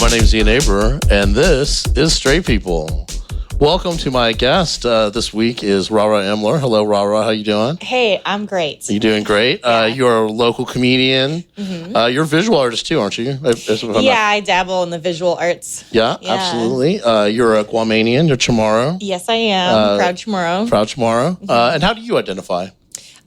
My name's Ian Aber, and this is Straight People. Welcome to my guest this week is Rara Imler. Hello, Rara. How you doing? Hey, I'm great. You doing great? Yeah. You're a local comedian. Mm-hmm. You're a visual artist too, aren't you? I dabble in the visual arts. Yeah, absolutely. You're a Guamanian. You're Chamorro. Yes, I am. Proud Chamorro. Proud Chamorro. Mm-hmm. And how do you identify?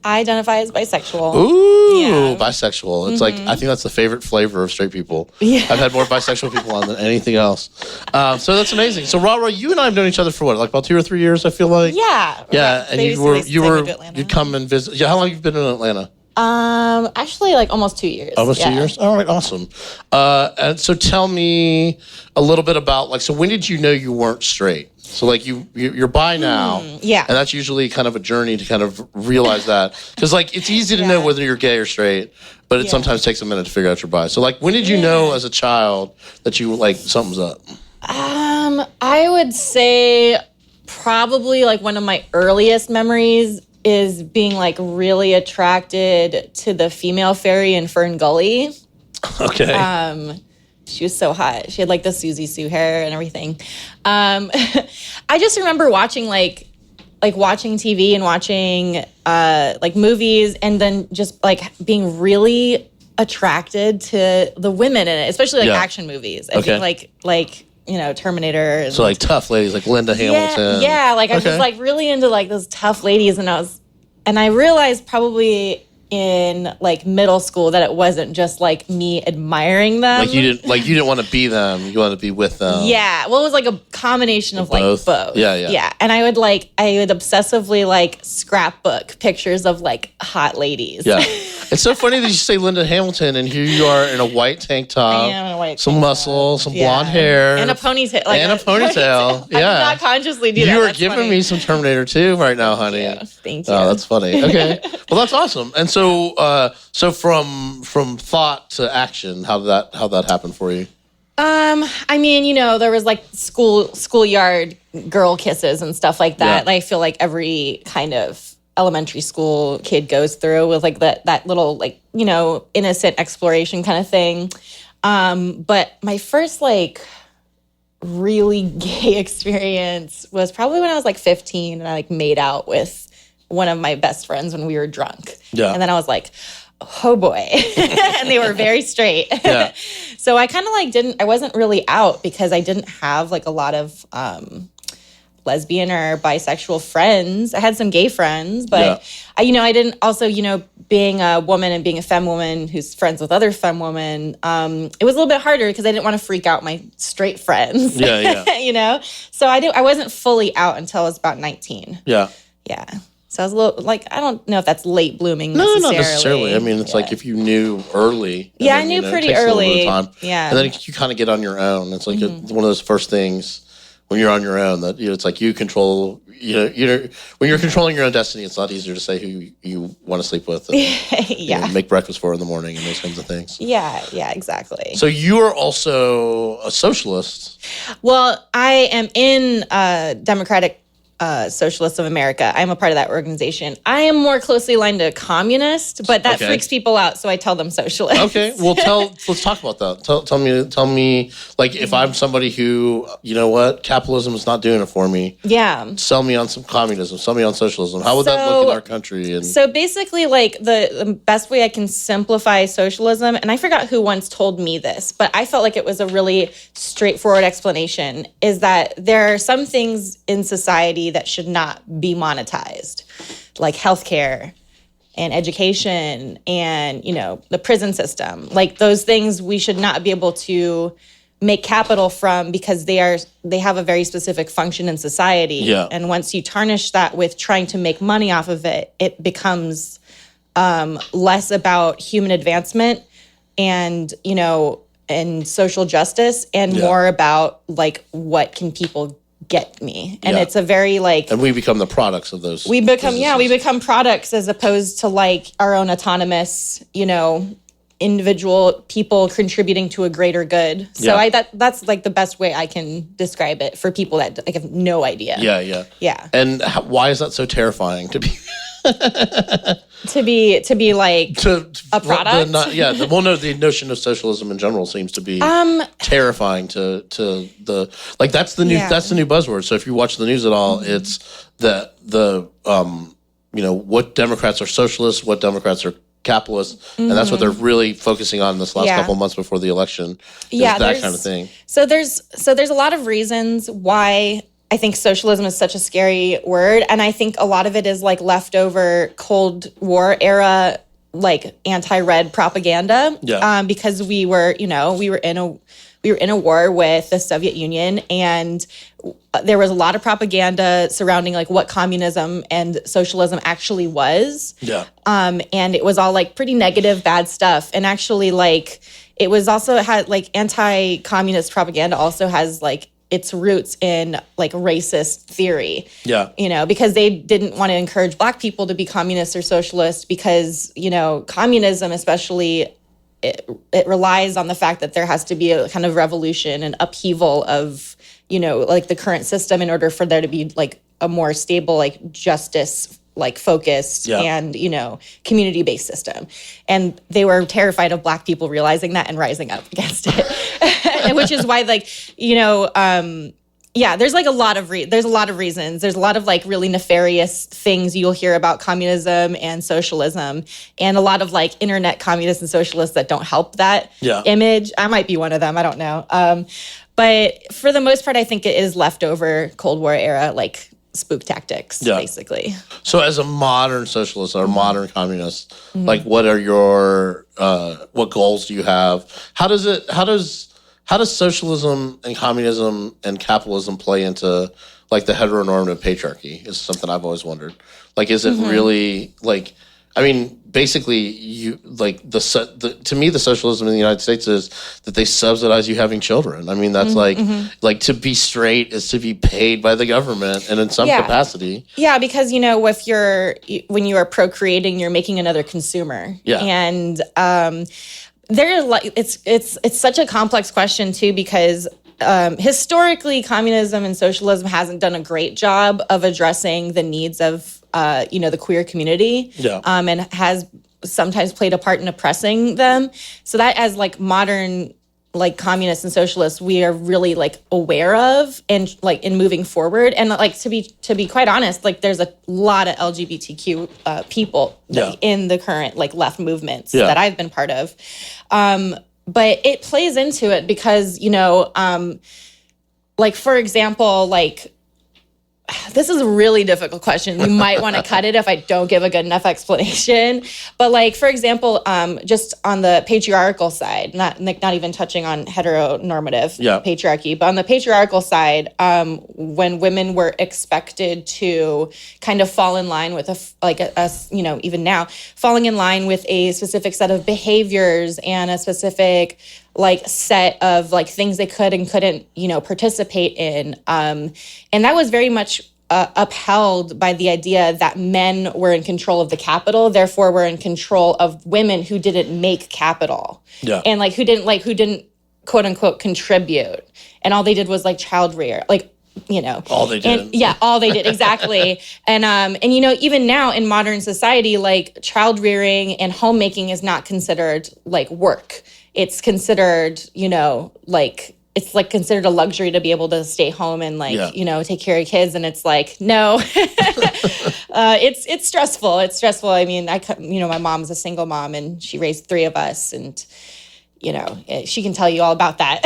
I identify as bisexual. Ooh, bisexual. It's like, I think that's the favorite flavor of straight people. Yeah. I've had more bisexual people on than anything else. So that's amazing. So Rara, you and I have known each other for what, like about 2 or 3 years, I feel like? Yeah. Yeah, and you'd come and visit. Yeah, how long have you been in Atlanta? Actually, like almost 2 years. Almost 2 years? All right, awesome. And so tell me a little bit about, so when did you know you weren't straight? So, you're bi now. Yeah. And that's usually kind of a journey to kind of realize that. Because, it's easy to know whether you're gay or straight, but it sometimes takes a minute to figure out you're bi. So, when did you know as a child that you, something's up? I would say probably, one of my earliest memories is being, really attracted to the female fairy in Fern Gully. Okay. She was so hot. She had the Susie Sue hair and everything. I just remember watching watching TV and watching movies, and then just being really attracted to the women in it, especially action movies. I think Terminator. And, so tough ladies like Linda Hamilton. Yeah. I was really into those tough ladies, and I realized probably in middle school that it wasn't just me admiring them. You didn't want to be them, you wanted to be with them. Yeah. Well, it was a combination of both. Yeah. And I would obsessively scrapbook pictures of hot ladies. Yeah. It's so funny that you say Linda Hamilton and here you are in a white tank top. I am in a white some tank muscle, top. some blonde hair. And a ponytail. And a ponytail. Yeah. I did not consciously do that. You are That's giving funny. me some Terminator 2 right now, honey. Thank you. Oh, that's funny. Okay. Well, that's awesome. And so from thought to action, how did that happen for you? I mean, there was schoolyard girl kisses and stuff like that. Yeah. I feel like every kind of elementary school kid goes through with that little innocent exploration kind of thing. But my first really gay experience was probably when I was 15 and I made out with one of my best friends when we were drunk. Yeah. And then I was like, oh boy. And they were very straight. Yeah. So I kind of I wasn't really out because I didn't have a lot of lesbian or bisexual friends. I had some gay friends, but I didn't also, being a woman and being a femme woman who's friends with other femme women, it was a little bit harder because I didn't want to freak out my straight friends. Yeah. So I wasn't fully out until I was about 19. Yeah. Yeah. So I was a little I don't know if that's late blooming No, necessarily. not necessarily. I mean, it's if you knew early. Yeah, I knew pretty early. Yeah. And then you kind of get on your own. It's it's one of those first things when you're on your own that it's you control. When you're controlling your own destiny, it's a lot easier to say who you want to sleep with. And, make breakfast for in the morning and those kinds of things. Yeah, exactly. So you are also a socialist. Well, I am in Democratic Socialists of America. I'm a part of that organization. I am more closely aligned to communist, but that freaks people out, so I tell them socialist. Okay, well, let's talk about that. Tell me, if I'm somebody who, capitalism is not doing it for me. Yeah. Sell me on some communism. Sell me on socialism. How would that look in our country? So basically, the best way I can simplify socialism, and I forgot who once told me this, but I felt like it was a really straightforward explanation, is that there are some things in society that should not be monetized, like healthcare and education and, the prison system. Those things we should not be able to make capital from because they have a very specific function in society. Yeah. And once you tarnish that with trying to make money off of it, it becomes less about human advancement and, and social justice and more about what can people get me. And it's a very and we become the products of those. We become products as opposed to our own autonomous, individual people contributing to a greater good. So that's the best way I can describe it for people that have no idea. Yeah. Yeah. And why is that so terrifying to be to be like a product. The notion of socialism in general seems to be terrifying to the like. That's the new buzzword. So if you watch the news at all, it's the what Democrats are socialists, what Democrats are capitalists, and that's what they're really focusing on this last couple of months before the election. That kind of thing. So there's a lot of reasons why I think socialism is such a scary word, and I think a lot of it is like leftover Cold War era like anti-red propaganda. Because we were in a war with the Soviet Union, and there was a lot of propaganda surrounding like what communism and socialism actually was. And it was all like pretty negative, bad stuff. And actually, like it was also had like anti-communist propaganda also has like its roots in like racist theory. Because they didn't want to encourage Black people to be communists or socialist because, communism especially it relies on the fact that there has to be a kind of revolution and upheaval of, like the current system in order for there to be like a more stable, like justice, like focused and, community-based system. And they were terrified of Black people realizing that and rising up against it, which is why like, there's like a lot of reasons. There's a lot of like really nefarious things you'll hear about communism and socialism, and a lot of like internet communists and socialists that don't help that image. I might be one of them. I don't know. But for the most part, I think it is leftover Cold War era, like spook tactics, basically. So as a modern socialist or modern communist, like what are your, what goals do you have? How does socialism and communism and capitalism play into like the heteronormative patriarchy is something I've always wondered. Like, is it really like, I mean, basically you like to me, the socialism in the United States is that they subsidize you having children. I mean, that's like to be straight is to be paid by the government and in some capacity. Yeah. Because, when you are procreating, you're making another consumer. And, it's such a complex question too, because historically communism and socialism hasn't done a great job of addressing the needs of the queer community, and has sometimes played a part in oppressing them. So that as like modern like communists and socialists, we are really like aware of and like in moving forward. And like to be quite honest, like there's a lot of LGBTQ people in the current like left movements that I've been part of. But it plays into it because, like for example, like this is a really difficult question. You might want to cut it if I don't give a good enough explanation. But like, for example, just on the patriarchal side, not even touching on heteronormative patriarchy, but on the patriarchal side, when women were expected to kind of fall in line with even now, falling in line with a specific set of behaviors and a specific like set of like things they could and couldn't, participate in. And that was very much upheld by the idea that men were in control of the capital, therefore were in control of women who didn't make capital. And like who didn't quote unquote contribute. And all they did was like child rear. Like, all they did. All they did, exactly. And even now in modern society, like child rearing and homemaking is not considered like work. It's considered, it's like considered a luxury to be able to stay home and like, take care of kids. And it's like, no, it's stressful. It's stressful. I mean, my mom's a single mom and she raised 3 of us, and, she can tell you all about that,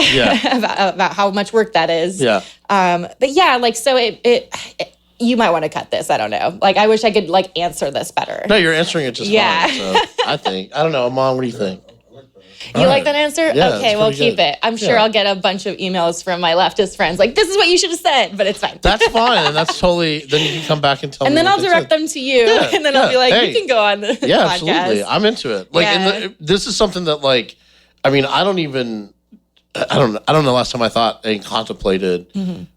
about how much work that is. But yeah, like, so it you might want to cut this. I don't know. Like, I wish I could like answer this better. No, you're answering it just fine. So I don't know. Mom, what do you think? You like that answer? Yeah, okay, well, keep it. I'm sure I'll get a bunch of emails from my leftist friends like, this is what you should have said, but it's fine. That's fine. And that's totally, then you can come back and tell me. And then I'll direct them to you. And then I'll be like, you can go on the podcast. Absolutely. I'm into it. Like, this is something that like, I mean, I don't know last time I thought and contemplated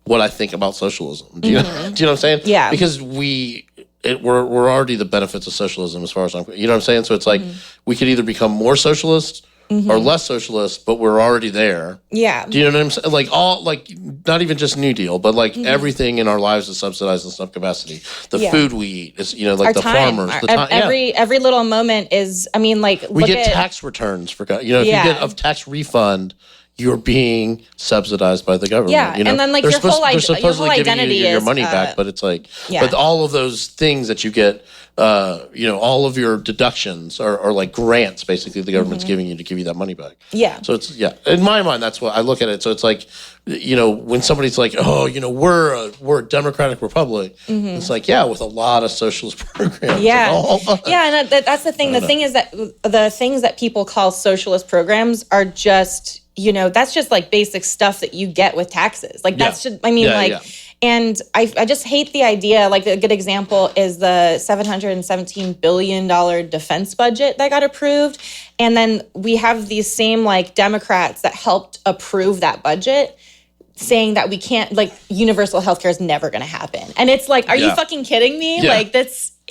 what I think about socialism. Do you know what I'm saying? Yeah. Because we're already the benefits of socialism as far as I'm, you know what I'm saying? So it's like, we could either become more socialist are less socialist, but we're already there. Yeah. Do you know what I'm saying? Like not even just New Deal, but like everything in our lives is subsidized in some capacity. The food we eat is, like our the time, farmers. Every little moment is, like, we get tax returns for, if you get a tax refund, you're being subsidized by the government. Yeah, and then like your whole identity is your money is, back, but it's like, but all of those things that you get, all of your deductions are like grants. Basically, the government's giving you to give you that money back. Yeah. So it's in my mind, that's what I look at it. So it's like, when somebody's like, oh, we're a democratic republic, it's like, with a lot of socialist programs. Yeah, and that's the thing. The thing is that the things that people call socialist programs are just. That's just like basic stuff that you get with taxes. Like that's just, and I just hate the idea. Like a good example is the $717 billion defense budget that got approved. And then we have these same like Democrats that helped approve that budget saying that we can't, like, universal healthcare is never going to happen. And it's like, are you fucking kidding me? Yeah. Like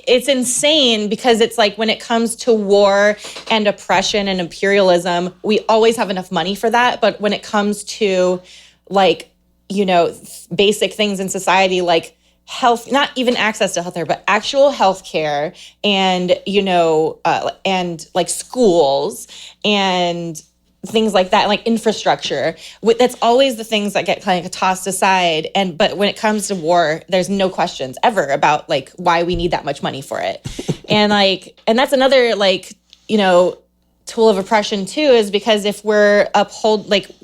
it's insane because it's like when it comes to war and oppression and imperialism, we always have enough money for that. But when it comes to like, basic things in society, like health, not even access to healthcare, but actual healthcare and, and like schools and things like that, like infrastructure. That's always the things that get kind of tossed aside. But when it comes to war, there's no questions ever about like why we need that much money for it. and that's another tool of oppression too, is because if we're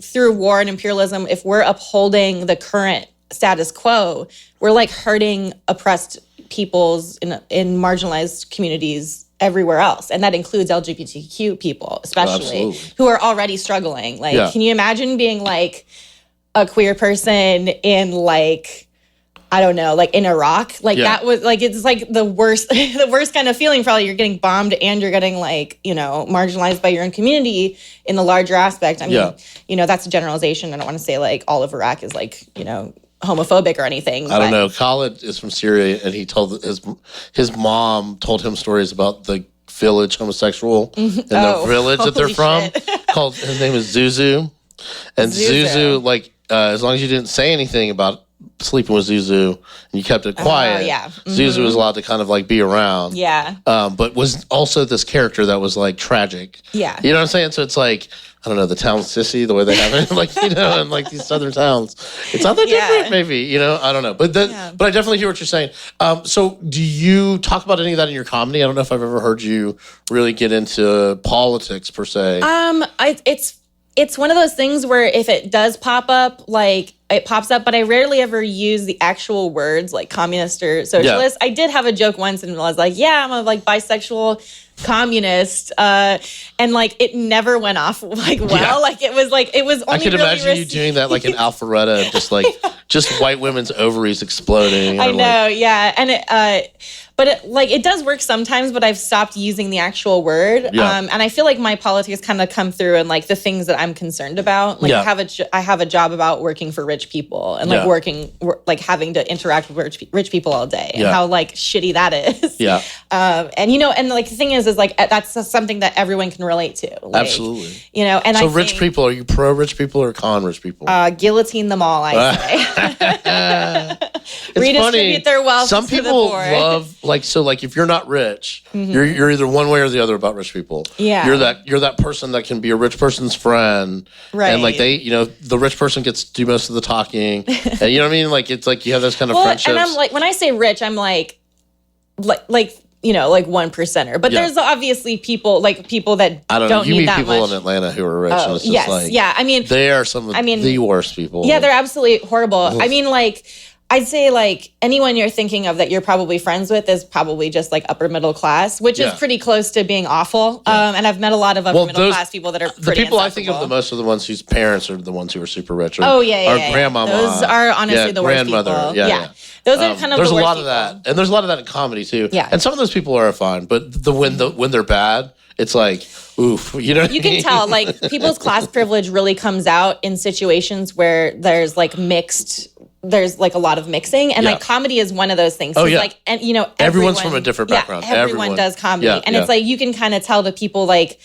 through war and imperialism, if we're upholding the current status quo, we're like hurting oppressed peoples in marginalized communities everywhere else. And that includes LGBTQ people, especially, who are already struggling. Like, can you imagine being like a queer person in like, I don't know, like in Iraq? Like that was like, it's like the worst, the worst kind of feeling. Probably you're getting bombed and you're getting like, marginalized by your own community in the larger aspect. I mean, that's a generalization. I don't want to say like all of Iraq is like, homophobic or anything. I don't know. Khalid is from Syria, and he told his mom told him stories about the village homosexual in the village that they're from. His name is Zuzu, and Zuzu like as long as you didn't say anything about sleeping with Zuzu and you kept it quiet, Zuzu was allowed to kind of like be around. Yeah. But was also this character that was like tragic. Yeah. You know what I'm saying? So it's like, I don't know, the town sissy, the way they have it, like, in like these southern towns. It's not that different, maybe, I don't know. But but I definitely hear what you're saying. So do you talk about any of that in your comedy? I don't know if I've ever heard you really get into politics per se. It's one of those things where if it does pop up, like it pops up, but I rarely ever use the actual words like communist or socialist. I did have a joke once and I was like, I'm a like bisexual communist, and like it never went off like well. Like it was only I could really imagine you doing that like in Alpharetta, just like just white women's ovaries exploding. I know, and it does work sometimes, but I've stopped using the actual word. And I feel like my politics kind of come through and like the things that I'm concerned about. Like I have a job about working for rich people and like having to interact with rich people all day and how like shitty that is. Yeah. And like the thing is like that's something that everyone can relate to. Like, absolutely. And so rich people, are you pro rich people or con rich people? Guillotine them all, I say. Redistribute funny. Their wealth. Some to people the poor. love like if you're not rich, you're either one way or the other about rich people. Yeah, you're that person that can be a rich person's friend, right? And like they, the rich person gets to do most of the talking, and you know what I mean. Like it's like you have those kind of friendships. And I'm like, when I say rich, I'm like 1%er. But there's obviously people that I don't know. You need meet that people much. in Atlanta who are rich, and it's just like I mean, they are some of the worst people. Yeah, they're absolutely horrible. Ugh. I mean, like. I'd say like anyone you're thinking of that you're probably friends with is probably just like upper middle class, which is pretty close to being awful. And I've met a lot of upper middle class people that are pretty the people I think of the most are the ones whose parents are the ones who are super rich. Or grandmama. Those are honestly the worst people. Yeah. Those are kind of there's the worst a lot people. of that, and there's a lot of that in comedy too. Yeah. And some of those people are fine, but when they're bad, it's like, oof, you can tell, like, people's class privilege really comes out in situations where there's like a lot of mixing, and like comedy is one of those things. Oh yeah, like, and everyone's from a different background. Everyone does comedy, and it's like you can kind of tell the people like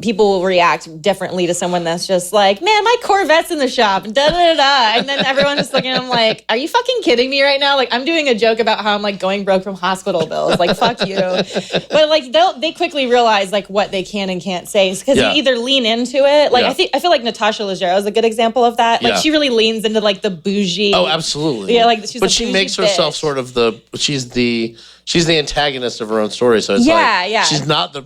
people will react differently to someone that's just like, man, my Corvette's in the shop, and da da da. And then everyone's just looking at them like, are you fucking kidding me right now? Like, I'm doing a joke about how I'm like going broke from hospital bills. Like, fuck you. But like, they quickly realize like what they can and can't say, because you either lean into it. Like, I feel like Natasha Leggero is a good example of that. Like, she really leans into like the bougie. Oh, absolutely. Yeah, like she's. But she makes herself sort of she's the antagonist of her own story. So it's she's not the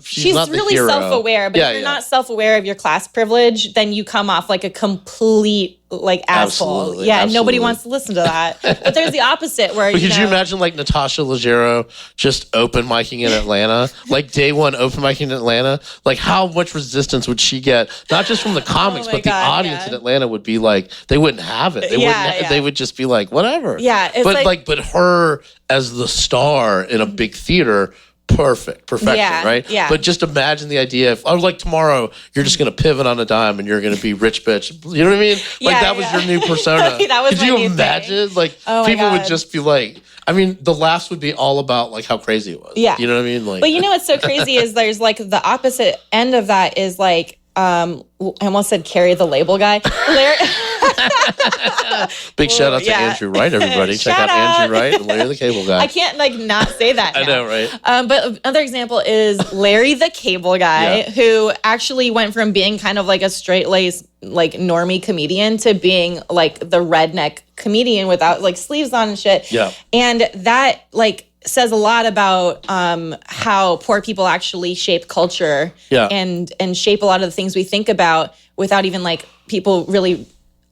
really hero. Self-aware, but if you're not self-aware of your class privilege, then you come off like a complete like asshole. And nobody wants to listen to that. But there's the opposite where could you imagine like Natasha Leggero just open micing in Atlanta, like day one open micing in Atlanta? Like how much resistance would she get? Not just from the comics, but the audience in Atlanta would be like, they wouldn't have it. They would just be like, whatever. Yeah, but her as the star in a big theater. Perfection, right? Yeah. But just imagine the idea if, like tomorrow, you're just going to pivot on a dime and you're going to be rich bitch. You know what I mean? Like that was your new persona. Could you imagine? Thing. Like people would just be like, I mean, the laughs would be all about like how crazy it was. Yeah. You know what I mean? Like, but you know what's so crazy is there's like the opposite end of that is like, I almost said Carrie the label guy. Big shout out to Andrew Wright, everybody. Check out Andrew Wright and Larry the Cable Guy. I can't like not say that now. I know, right? But another example is Larry the Cable Guy, who actually went from being kind of like a straight-laced, like normie comedian to being like the redneck comedian without like sleeves on and shit. Yeah. And that like says a lot about how poor people actually shape culture and shape a lot of the things we think about without even like people really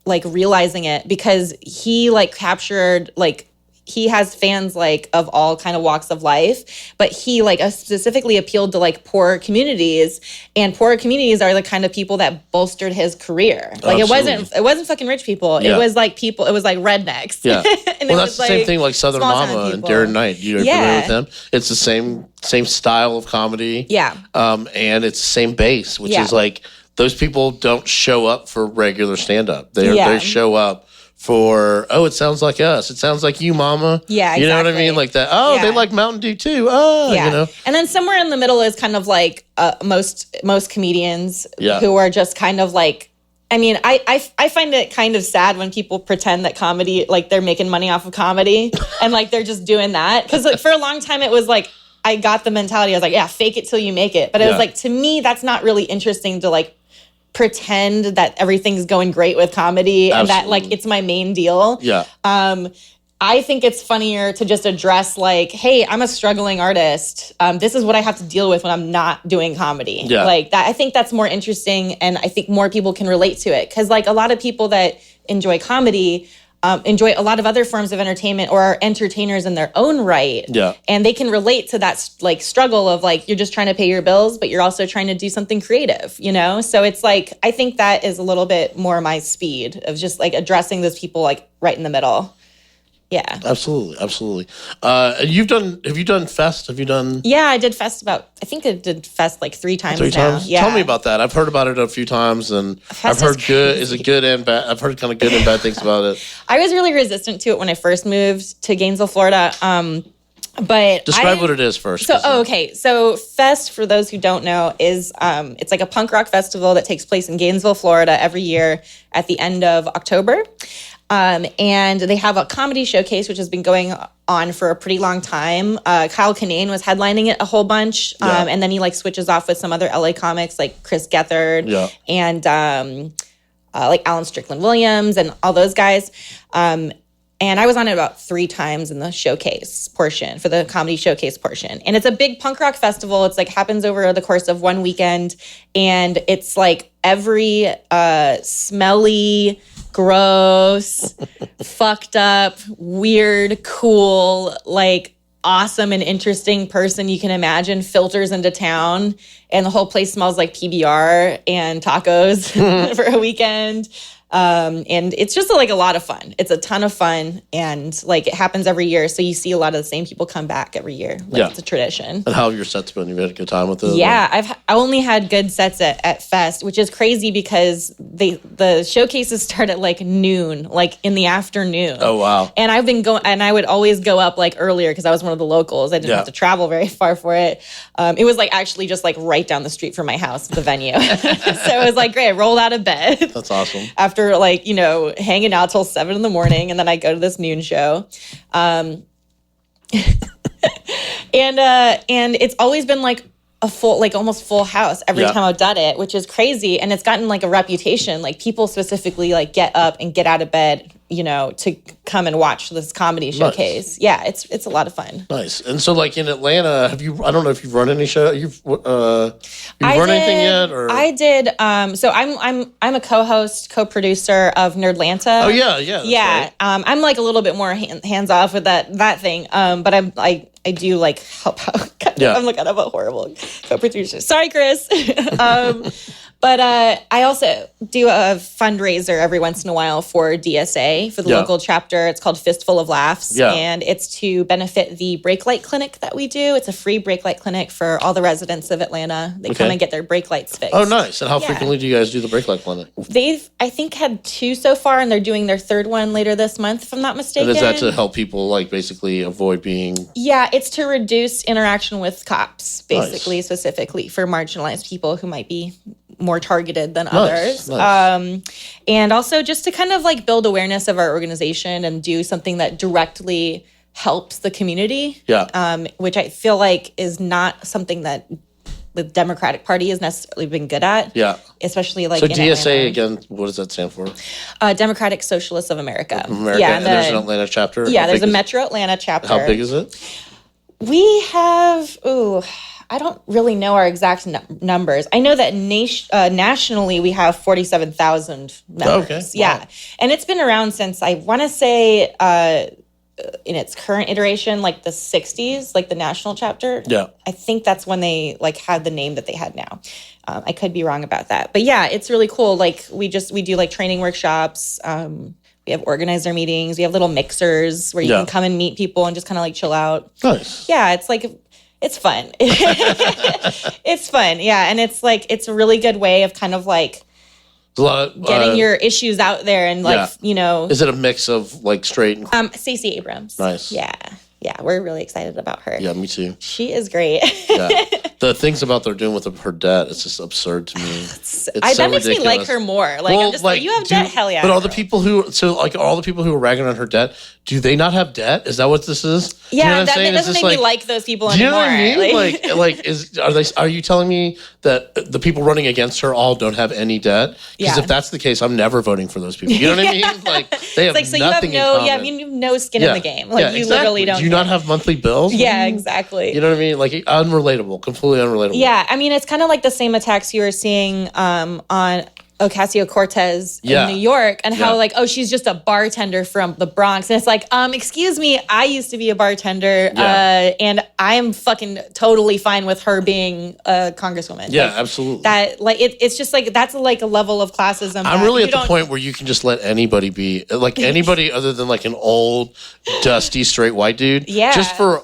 like realizing it, because he like captured like he has fans like of all kind of walks of life, but he like specifically appealed to like poor communities, and poor communities are the kind of people that bolstered his career. Like it wasn't fucking rich people. It was like people. It was like rednecks. Yeah. Well, that's the same thing like Southern Mama and Darren Knight. You familiar with him? It's the same style of comedy. Yeah. And it's the same base, which is like those people don't show up for regular stand up. They show up for, it sounds like us. It sounds like you, mama. Yeah, exactly. You know what I mean? Like that. They like Mountain Dew too. You know? And then somewhere in the middle is kind of like most comedians who are just kind of like, I mean, I find it kind of sad when people pretend that comedy, like they're making money off of comedy and like they're just doing that. Because like, for a long time it was like, I got the mentality. I was like, fake it till you make it. But it was like, to me, that's not really interesting to like pretend that everything's going great with comedy and that like it's my main deal. Yeah. I think it's funnier to just address like, hey, I'm a struggling artist. This is what I have to deal with when I'm not doing comedy. Yeah. Like that. I think that's more interesting, and I think more people can relate to it, because like a lot of people that enjoy comedy enjoy a lot of other forms of entertainment or are entertainers in their own right. Yeah. And they can relate to that like struggle of like, you're just trying to pay your bills, but you're also trying to do something creative, you know? So it's like, I think that is a little bit more my speed of just like addressing those people like right in the middle. Yeah. Absolutely. Have you done Fest? Have you done? Yeah, I did Fest I did Fest like 3 times now. Yeah. Tell me about that. I've heard about it a few times, and I've heard is it good and bad? I've heard kind of good and bad things about it. I was really resistant to it when I first moved to Gainesville, Florida. But describe what it is first. Okay. So Fest, for those who don't know, is it's like a punk rock festival that takes place in Gainesville, Florida every year at the end of October. And they have a comedy showcase, which has been going on for a pretty long time. Kyle Kinane was headlining it a whole bunch. And then he like switches off with some other LA comics like Chris Gethard and like Alan Strickland Williams and all those guys. And I was on it about 3 times in the showcase portion, for the comedy showcase portion. And it's a big punk rock festival. It's like happens over the course of one weekend. And it's like every smelly, gross, fucked up, weird, cool, like awesome and interesting person you can imagine filters into town, and the whole place smells like PBR and tacos for a weekend. And it's just like a lot of fun. It's a ton of fun, and like it happens every year. So you see a lot of the same people come back every year. Like it's a tradition. And how have your sets been? You've had a good time with it? Yeah, I only had good sets at Fest, which is crazy because the showcases start at like noon, like in the afternoon. Oh, wow. And I've been going, and I would always go up like earlier because I was one of the locals. I didn't have to travel very far for it. It was like actually just like right down the street from my house, the venue. So it was like great. I rolled out of bed. That's awesome. After like, you know, hanging out till 7 a.m, and then I go to this noon show. And it's always been like a full, like almost full house every time I've done it, which is crazy. And it's gotten like a reputation. Like people specifically like get up and get out of bed, you know, to come and watch this comedy showcase. Yeah, it's a lot of fun. Nice. And so like in Atlanta, I don't know if you've run any show, you've run anything yet? Or? I did. So I'm a co-producer of Nerdlanta. Oh yeah. Yeah. Right. I'm like a little bit more hands off with that thing. But I do like help out. I'm like, I'm a horrible co-producer. Sorry, Chris. But I also do a fundraiser every once in a while for DSA, for the local chapter. It's called Fistful of Laughs. Yeah. And it's to benefit the brake light clinic that we do. It's a free brake light clinic for all the residents of Atlanta. They come and get their brake lights fixed. Oh, nice. And how frequently do you guys do the brake light clinic? They've, I think, had 2 so far, and they're doing their 3rd one later this month, if I'm not mistaken. And is that to help people, like, basically avoid being... Yeah, it's to reduce interaction with cops, basically, specifically for marginalized people who might be more targeted than others. Nice. And also just to kind of like build awareness of our organization and do something that directly helps the community. Yeah. Which I feel like is not something that the Democratic Party has necessarily been good at. Yeah. Especially like so DSA, again, what does that stand for? Democratic Socialists of America. Yeah, and there's an Atlanta chapter? Yeah, there's a Metro Atlanta chapter. How big is it? We have, I don't really know our exact numbers. I know that nationally we have 47,000 members. Okay. Yeah. Wow. And it's been around since, I want to say, in its current iteration, like the 60s, like the national chapter. Yeah. I think that's when they like had the name that they had now. I could be wrong about that. But yeah, it's really cool. Like we do like training workshops. We have organizer meetings. We have little mixers where you can come and meet people and just kind of like chill out. Nice. Yeah, it's like... It's fun. It's fun. Yeah. And it's like, it's a really good way of kind of like getting your issues out there and like, you know. Is it a mix of like straight and... Stacey Abrams. Nice. Yeah. Yeah. We're really excited about her. Yeah, me too. She is great. Yeah. The things about they're doing with her debt, it's just absurd to me. That makes me like her more. Like, well, I'm just like, you have debt? Hell yeah. But all the people who are ragging on her debt, do they not have debt? Is that what this is? Yeah, you know that doesn't make me like those people anymore. You know what I mean? Are you telling me that the people running against her all don't have any debt? Because if that's the case, I'm never voting for those people. You know what I mean? Like they have nothing in common. You have no skin in the game. Like you literally don't. Do you not have monthly bills? Yeah, exactly. You know what I mean? Like unrelatable, completely unrelatable. Yeah, I mean, it's kind of like the same attacks you were seeing on Ocasio-Cortez in New York and how like, oh, she's just a bartender from the Bronx. And it's like, excuse me, I used to be a bartender and I'm fucking totally fine with her being a congresswoman. Yeah, like, absolutely. That like, it's just like, that's like a level of classism. I'm really at the point where you can just let anybody be, like anybody other than like an old, dusty, straight white dude. Yeah. Just for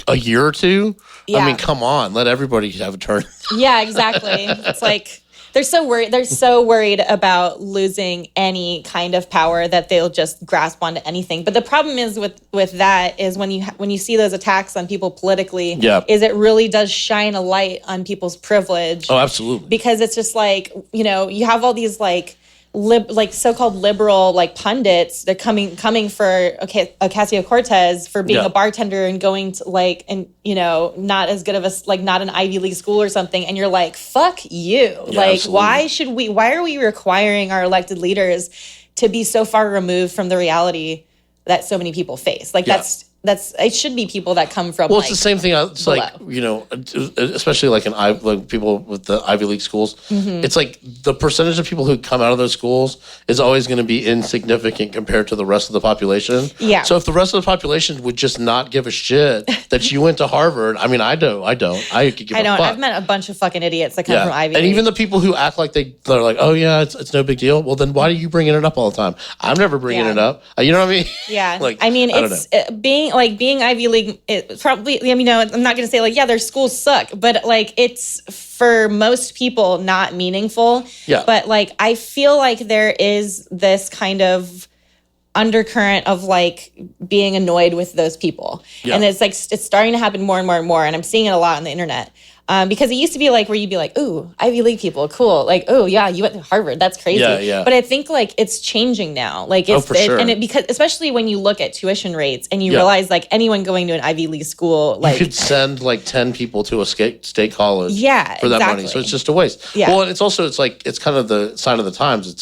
a year or two. Yeah. I mean, come on, let everybody have a turn. Yeah, exactly. It's like... They're so worried about losing any kind of power that they'll just grasp onto anything. But the problem is with that is when you see those attacks on people politically, is it really does shine a light on people's privilege. Oh, absolutely. Because it's just like, you know, you have all these like so-called liberal like pundits. They're coming for Ocasio-Cortez for being a bartender and going to like, and you know, not as good of a like not an Ivy League school or something. And you're like, fuck you. Like, absolutely. Why are we requiring our elected leaders to be so far removed from the reality that so many people face? Like it should be people that come from. Well, it's the same thing. It's below. Like, you know, especially like people with the Ivy League schools. Mm-hmm. It's like the percentage of people who come out of those schools is always going to be insignificant compared to the rest of the population. Yeah. So if the rest of the population would just not give a shit that you went to Harvard, I mean, I don't. I could give a fuck. I've met a bunch of fucking idiots that come from Ivy League. And even the people who act like they're like, oh yeah, it's no big deal. Well, then why are you bringing it up all the time? I'm never bringing it up. You know what I mean? Yeah. Like, I mean, it's being being Ivy League, it probably, I'm not going to say their schools suck, but it's for most people not meaningful. Yeah. But I feel like there is this kind of undercurrent of being annoyed with those people. Yeah. And it's starting to happen more and more and more. And I'm seeing it a lot on the internet. Because it used to be where you'd be ooh, Ivy League people, cool. Oh yeah, you went to Harvard, that's crazy. Yeah. But I think it's changing now. For sure. And because especially when you look at tuition rates and you realize anyone going to an Ivy League school, you could send 10 people to a state college for that money. So it's just a waste. Yeah. Well, and it's kind of the sign of the times. It's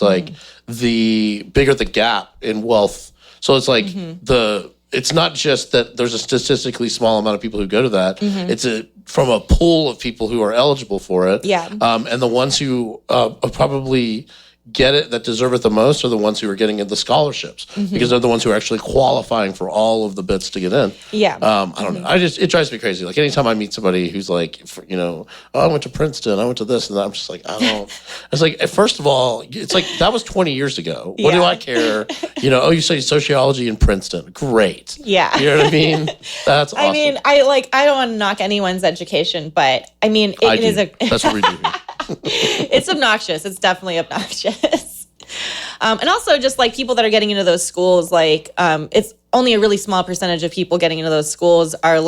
the bigger the gap in wealth. So it's it's not just that there's a statistically small amount of people who go to that. It's from a pool of people who are eligible for it. Yeah. And the ones who probably get it that deserve it the most are the ones who are getting in the scholarships because they're the ones who are actually qualifying for all of the bits to get in. Yeah. I don't know. It drives me crazy. Anytime I meet somebody who's I went to Princeton, I went to this and that, I'm just I don't. It's first of all, it's that was 20 years ago. What do I care? You say sociology in Princeton. Great. Yeah. You know what I mean? That's awesome. I mean, I don't want to knock anyone's education, but I mean, it is that's what we do here. It's obnoxious. It's definitely obnoxious. And also just people that are getting into those schools, it's only a really small percentage of people getting into those schools are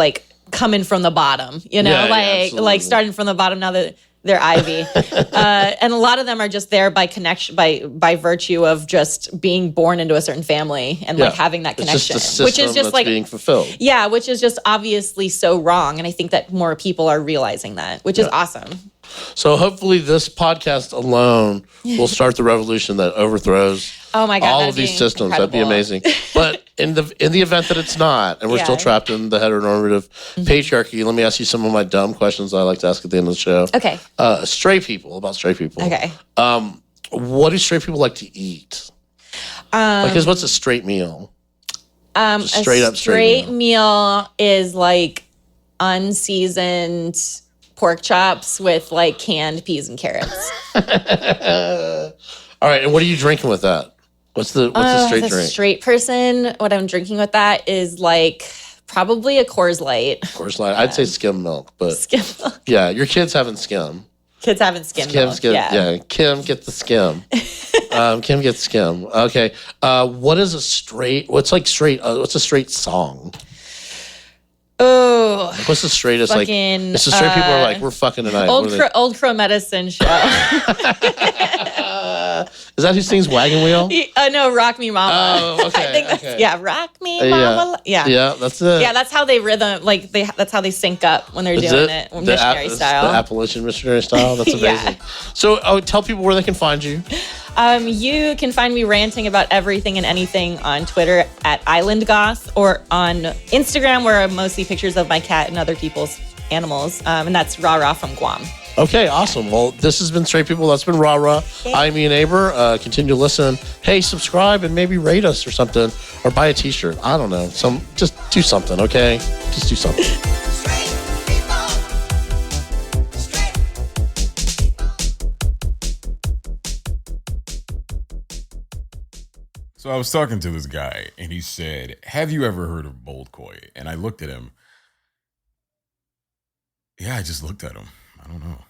coming from the bottom, starting from the bottom now that they're Ivy. And a lot of them are just there by connection, by virtue of just being born into a certain family and having that connection, it's just a which is just that's being fulfilled. Yeah, which is just obviously so wrong. And I think that more people are realizing that, which is awesome. So hopefully this podcast alone will start the revolution that overthrows all of these systems. Incredible. That'd be amazing. But in the event that it's not, and we're still trapped in the heteronormative patriarchy, let me ask you some of my dumb questions I like to ask at the end of the show. Okay. About straight people. Okay. What do straight people like to eat? What's a straight meal? Straight up straight meal is unseasoned pork chops with canned peas and carrots. All right, and what are you drinking with that? What's the straight as a drink? Straight person, what I'm drinking with that is probably a Coors Light. Coors Light. I'd say skim milk, but skim milk. Yeah, your kids having skim. Kids having skim milk. Yeah, Kim, get the skim. Kim gets skim. Okay. What's a straight song? Oh, what's the straightest fucking, it's the straight people are we're fucking tonight. Old Crow Medicine Show. Is that who sings Wagon Wheel? No, Rock Me Mama. Oh, okay. I think that's, Rock Me Mama. Yeah, that's it. Yeah, that's how they rhythm. That's how they sync up when they're doing it missionary style. The Appalachian missionary style. That's amazing. So, tell people where they can find you. You can find me ranting about everything and anything on Twitter at Island Goth, or on Instagram, where are mostly pictures of my cat and other people's animals. And that's Rara from Guam. Okay, awesome. Well, this has been Straight People. That's been Rara. I'm Ian Aber. Continue to listen. Hey, subscribe and maybe rate us or something, or buy a T-shirt. I don't know. Just do something, okay? Just do something. So I was talking to this guy, and he said, "Have you ever heard of Bold Koi?" And I looked at him. Yeah, I just looked at him. I don't know.